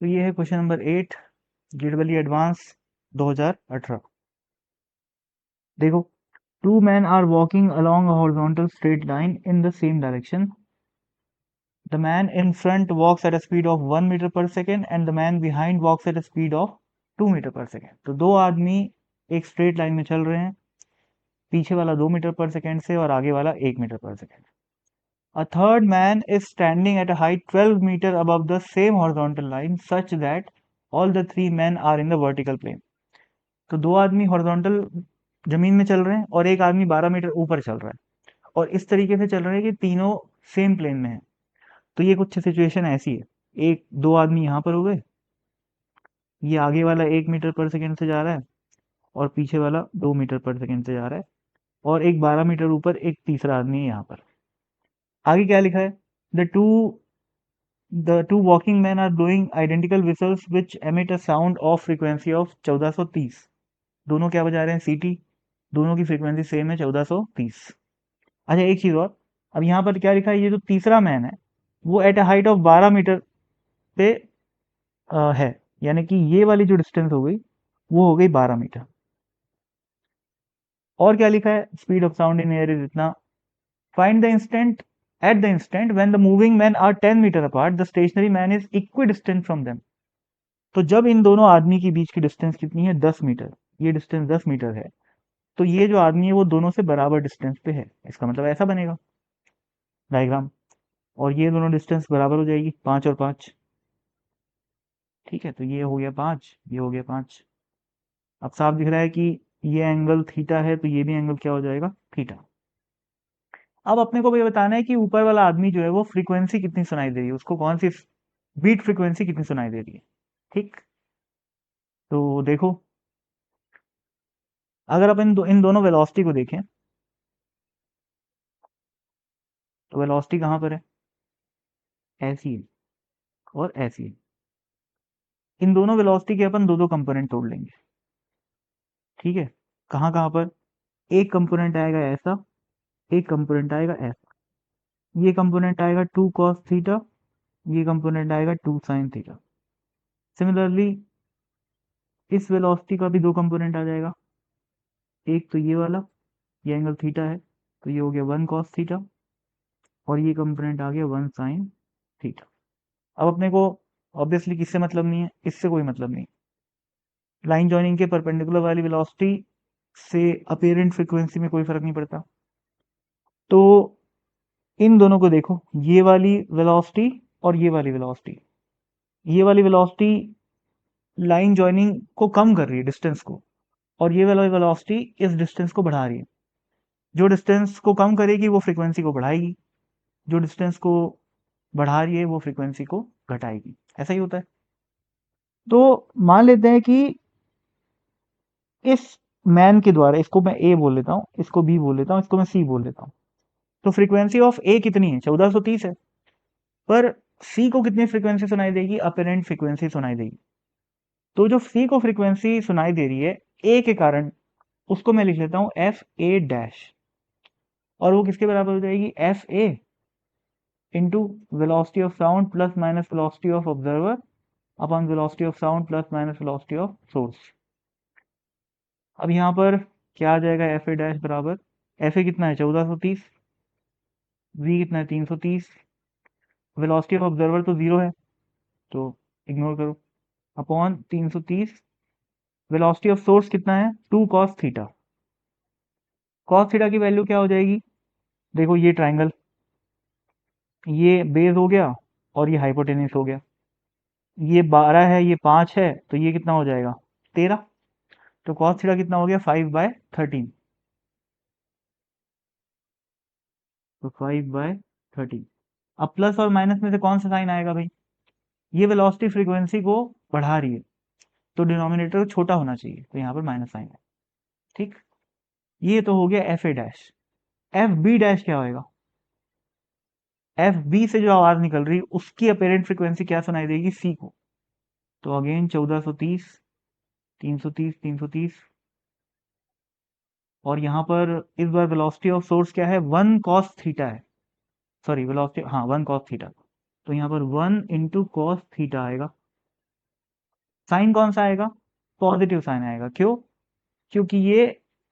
तो ये है क्वेश्चन नंबर 8 जेडबली एडवांस 2018। देखो, two man are walking along a horizontal straight line in the same direction. The man in front walks at a speed of 1 metre per second and the man behind walks at a speed of 2 metre per second. तो दो आदमी एक straight line में चल रहे हैं, पीछे वाला 2 मीटर पर सेकेंड से और आगे वाला 1 metre per second. A third man is standing at a height 12 meter above the same horizontal line such that all the three men are in the vertical plane। तो दो आदमी horizontal जमीन में चल रहे हैं और एक आदमी 12 मीटर ऊपर चल रहा है और इस तरीके से चल रहे हैं कि तीनों सेम प्लेन में हैं। तो ये कुछ सिचुएशन ऐसी है, एक दो आदमी यहाँ पर हो गए, ये आगे वाला 1 मीटर पर सेकेंड से जा रहा है और पीछे वाला 2 मीटर पर सेकेंड से जा रहा है और एक 12 मीटर ऊपर एक तीसरा आदमी है यहाँ पर। आगे क्या लिखा है? The two walking men are blowing identical whistles which emit a sound of frequency of 1430। दोनों क्या बजा रहे हैं? सीटी। दोनों की फ्रीक्वेंसी सेम है 1430। अच्छा, एक चीज और, अब यहाँ पर क्या लिखा है? ये जो तीसरा मैन है वो at a height of 12 meter पे है, यानी कि ये वाली जो डिस्टेंस हो गई वो हो गई 12 मीटर। और क्या लिखा है? Speed of sound in air is इतना। Find the instant at the instant when the moving man are 10 metre apart the stationary man is equidistant from them. तो जब इन दोनों आदमी के बीच की डिस्टेंस कितनी है? 10 मीटर। ये डिस्टेंस 10 मीटर है, तो ये जो आदमी है वो दोनों से बराबर डिस्टेंस पे है। इसका मतलब ऐसा बनेगा डायग्राम, और ये दोनों डिस्टेंस बराबर हो जाएगी 5 और 5। ठीक है, तो ये हो गया 5, ये हो गया 5। अब साफ दिख रहा है कि ये एंगल थीटा है, तो ये भी एंगल क्या हो जाएगा? थीटा। अब अपने को ये बताना है कि ऊपर वाला आदमी जो है वो फ्रीक्वेंसी कितनी सुनाई दे रही है, उसको कौन सी बीट फ्रीक्वेंसी कितनी सुनाई दे रही है। ठीक, तो देखो, अगर अपन इन दोनों वेलोसिटी को देखें तो वेलोसिटी कहाँ पर है? ऐसी है और ऐसी है। इन दोनों वेलोसिटी के अपन दो दो कंपोनेंट तोड़ लेंगे। ठीक है, कहाँ कहाँ पर? एक कंपोनेंट आएगा ऐसा, एक कंपोनेंट आएगा ऐसा। ये कंपोनेंट आएगा 2 cos थीटा, ये कंपोनेंट आएगा 2 sin थीटा। सिमिलरली इस वेलोसिटी का भी दो कंपोनेंट आ जाएगा, एक तो ये वाला, ये एंगल थीटा है तो ये हो गया 1 cos थीटा, और ये कंपोनेंट आ गया 1 sin थीटा। अब अपने को ऑब्वियसली किससे मतलब नहीं है? इससे कोई मतलब नहीं। लाइन जॉइनिंग के परपेंडिकुलर वाली वेलोसिटी से अपीरेंट फ्रीक्वेंसी में कोई फर्क नहीं पड़ता। तो इन दोनों को देखो, ये वाली वेलोसिटी और ये वाली वेलोसिटी, ये वाली वेलोसिटी लाइन जॉइनिंग को कम कर रही है, डिस्टेंस को, और ये वाली वेलोसिटी इस डिस्टेंस को बढ़ा रही है। जो डिस्टेंस को कम करेगी वो फ्रीक्वेंसी को बढ़ाएगी, जो डिस्टेंस को बढ़ा रही है वो फ्रीक्वेंसी को घटाएगी। ऐसा ही होता है। तो मान लेते हैं कि इस मैन के द्वारा, इसको मैं ए बोल लेता हूँ, इसको बी बोल लेता हूँ, इसको मैं सी बोल लेता हूँ। तो फ्रीक्वेंसी ऑफ ए कितनी है? 1430 है। पर सी को कितनी फ्रीक्वेंसी सुनाई देगी? अपेरेंट फ्रीक्वेंसी सुनाई देगी। तो जो सी को फ्रीक्वेंसी सुनाई दे रही है ए के कारण, उसको मैं लिख लेता हूं एफ ए डैश, और वो किसके बराबर हो जाएगी? F A into velocity of sound plus minus velocity of observer upon velocity of sound plus minus velocity of source. अब यहाँ पर क्या आ जाएगा? एफ ए डैश बराबर, एफ ए कितना है? 1430, वी कितना है? 330, वेलोसिटी ऑफ ऑब्जर्वर तो जीरो है तो इग्नोर करो, अपॉन 330, वेलोसिटी ऑफ सोर्स कितना है? 2 cos थीटा। cos थीटा की वैल्यू क्या हो जाएगी? देखो, ये ट्राइंगल, ये बेस हो गया और ये हाइपोटेनिस हो गया। ये 12 है, ये 5 है, तो ये कितना हो जाएगा? 13। तो cos थीटा कितना हो गया? 5/13। तो 5/13। अब प्लस और माइनस में से कौन सा साइन आएगा भाई? ये वेलोसिटी फ्रीक्वेंसी को बढ़ा रही है, तो डिनोमिनेटर छोटा होना चाहिए, तो यहाँ पर माइनस साइन है। ठीक, ये तो हो गया F A dash. F B dash क्या होएगा? एफ बी से जो आवाज निकल रही उसकी अपेरेंट फ्रीक्वेंसी क्या सुनाई देगी? सी को। तो अगेन 1430, 330, 330, और यहाँ पर इस बार वेलोसिटी ऑफ सोर्स क्या है? 1 cos थीटा है, सॉरी वेलोसिटी, हाँ 1 cos थीटा। तो यहाँ पर 1 इंटू कॉस थीटा आएगा, साइन कौन सा आएगा? पॉजिटिव साइन आएगा। क्यों? क्योंकि ये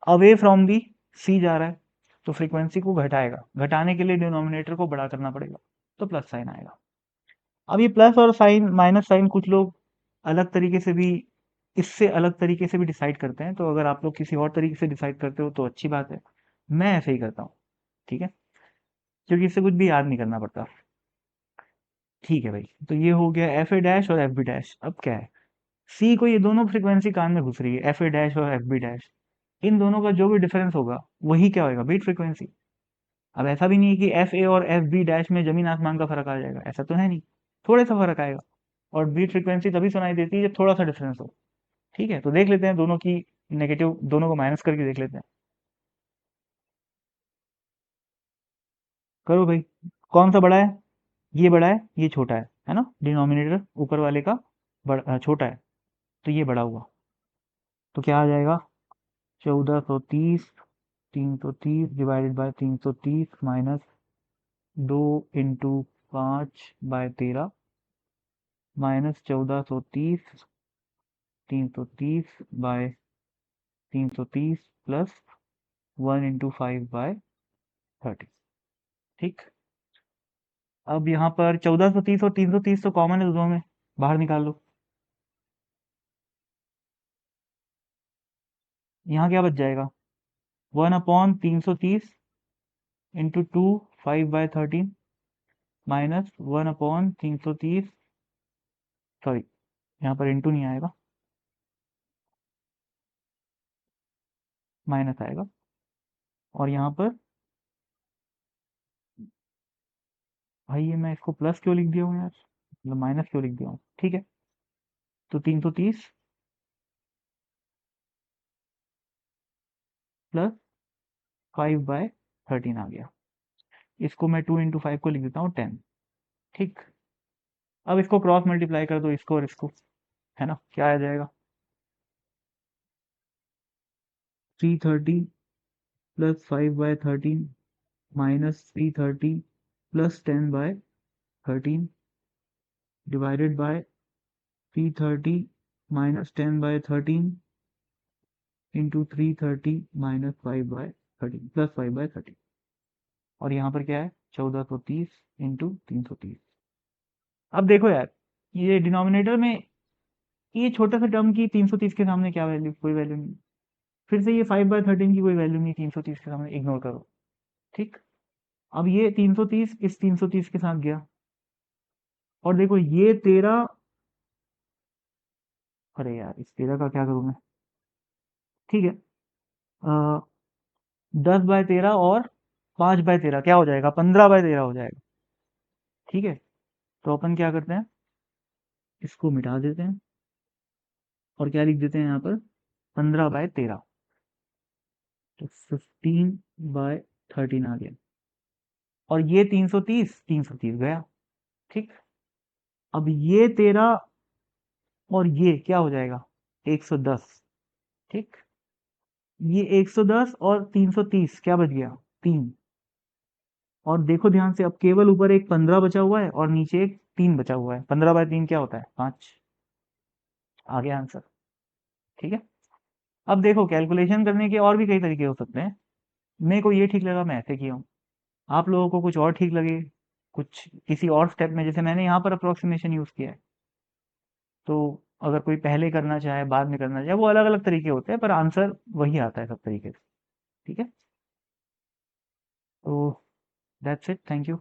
अवे फ्रॉम दी सी जा रहा है, तो फ्रीक्वेंसी को घटाएगा, घटाने के लिए डिनोमिनेटर को बड़ा करना पड़ेगा, तो प्लस साइन आएगा। अब ये प्लस और साइन माइनस साइन कुछ लोग अलग तरीके से भी, इससे अलग तरीके से भी डिसाइड करते हैं, तो अगर आप लोग किसी और तरीके से डिसाइड करते हो तो अच्छी बात है। मैं ऐसे ही करता हूँ, ठीक है, क्योंकि इससे कुछ भी याद नहीं करना पड़ता। ठीक है भाई, तो ये हो गया एफ ए डैश और एफ बी डैश। अब क्या है, सी को ये दोनों फ्रीक्वेंसी कान में घुस रही है, एफ ए डैश और एफ बी डैश, इन दोनों का जो भी डिफरेंस होगा वही क्या होगा, बीट फ्रीक्वेंसी। अब ऐसा भी नहीं है कि एफ ए और एफ बी डैश में जमीन आसमान का फर्क आ जाएगा, ऐसा तो है नहीं, थोड़े सा फर्क आएगा। और बीट फ्रीक्वेंसी तभी सुनाई देती है जब थोड़ा सा डिफरेंस हो। ठीक है, तो देख लेते हैं दोनों की नेगेटिव, दोनों को माइनस करके देख लेते हैं। करो भाई, कौन सा बड़ा है? ये बड़ा है, ये छोटा है ना, डिनोमिनेटर ऊपर वाले का छोटा है, तो ये बड़ा हुआ, तो क्या आ जाएगा? 1430, 330 divided by 330 minus 2 × 5/13 minus 1430, 330 by 330 plus 1 × 5/30। ठीक, अब यहाँ पर 1430 और 330 तो कॉमन है दोनों में, बाहर निकाल लो। यहाँ क्या बच जाएगा? 1/330 इंटू 5/13 माइनस 1/330, सॉरी यहाँ पर इंटू नहीं आएगा, माइनस आएगा। और यहाँ पर भाई ये मैं इसको प्लस क्यों लिख दिया हूँ यार, मतलब माइनस क्यों लिख दिया हूँ? ठीक है, तो 330 प्लस 5/13 आ गया। इसको मैं 2 × 5 को लिख देता हूँ 10। ठीक, अब इसको क्रॉस मल्टीप्लाई कर दो, इसको और इसको, है ना, क्या आ जाएगा? 330 plus 5/13 minus 330 plus 10/13 divided by 330 minus 10/13 into 330 minus 5/13 plus 5/13। और यहाँ पर क्या है? 1430 इंटू 330। अब देखो यार, ये डिनोमिनेटर में ये छोटा सा टर्म की 330 के सामने क्या वैल्यू, कोई वैल्यू नहीं। फिर से ये 5/13 की कोई वैल्यू नहीं 330 के सामने, इग्नोर करो। ठीक, अब ये 330 इस 330 के साथ गया, और देखो ये 13, अरे यार इस 13 का क्या करूं मैं? ठीक है, 10/13 और 5/13 क्या हो जाएगा? 15/13 हो जाएगा। ठीक है, तो अपन क्या करते हैं, इसको मिटा देते हैं और क्या लिख देते हैं यहाँ पर? 15/13, तो 15/13 आ गया। और ये 330 गया। ठीक, अब ये 13 और ये क्या हो जाएगा? 110। ठीक, ये 110 और 330 क्या बच गया? 3। और देखो ध्यान से, अब केवल ऊपर एक 15 बचा हुआ है और नीचे एक 3 बचा हुआ है। 15/3 क्या होता है? 5। आ गया आंसर। ठीक है, अब देखो कैलकुलेशन करने के और भी कई तरीके हो सकते हैं, मेरे को ये ठीक लगा, मैं ऐसे किया हूँ। आप लोगों को कुछ और ठीक लगे, कुछ किसी और स्टेप में, जैसे मैंने यहाँ पर अप्रोक्सीमेशन यूज किया है, तो अगर कोई पहले करना चाहे बाद में करना चाहे, वो अलग अलग तरीके होते हैं, पर आंसर वही आता है सब तरीके से। ठीक है, तो दैट्स इट, थैंक यू।